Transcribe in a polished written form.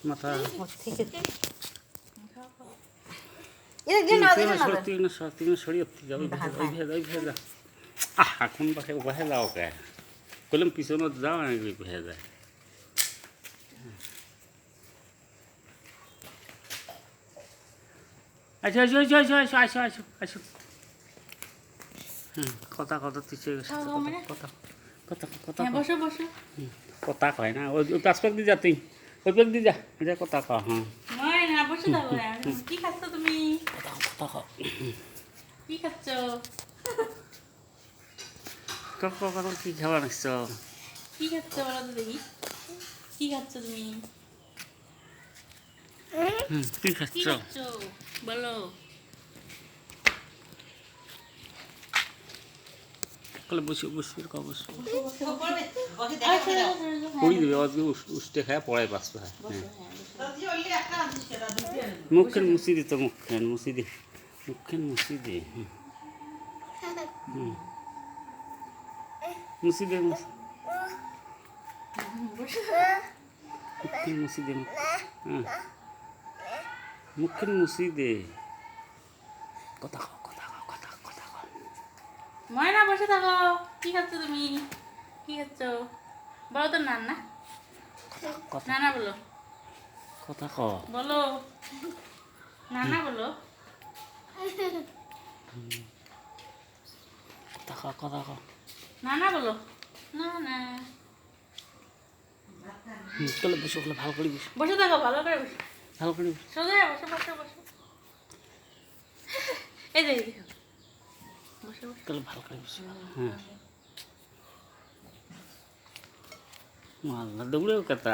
মাথা এখন বাহে যাও কে কলম পিছনত যাও বাহে যায় আচ্ছা আচ্ছা আচ্ছা আচ্ছা আচ্ছা আচ্ছা আচ্ছা আচ্ছা কথা কথা তুই কথা কথা কথা বসো বসো কথা কয় না ওই পাঁচ পাক দি যা তুই ওই পাক দি যা এটা কথা কয় হ্যাঁ মই না বসে থাকো কি খাচ্ছ তুমি কথা কয় কি খাচ্ছ কথা কি খাবার নিচ্ছ কি খাচ্ছ বলো তো দেখি কি খাচ্ছ তুমি কি কি খাচ্ছ খাচ্ছ বলো কলে বসে বসে বসে হ্যাঁ পড়ি দেবে আজকে উষ্টে খায় পড়ায় পাঁচটা মুখের মুছি দিত মুখেন মুছি দি মুখেন মুছি দে মুছি দে মুখেন মুছি দে মুখেন মুছি দে কথা কও কথা কও কথা কথা কও ময়না বসে থাকো কি খাচ্ছ তুমি কি খাচ্ছ বলো তো নান্না কথা নানা বলো কথা কও বলো নানা বলো কথা কও কথা কও নানা বলো না না কলে বসে কলে ভালো করে বসে বসে থাকো ভালো করে বসো ভালো করে বসে সোজা বসো বসো বসো এই দেখো বসে বসো কলে ভালো করে বসে হ্যাঁ মাল্লা দৌড়েও কথা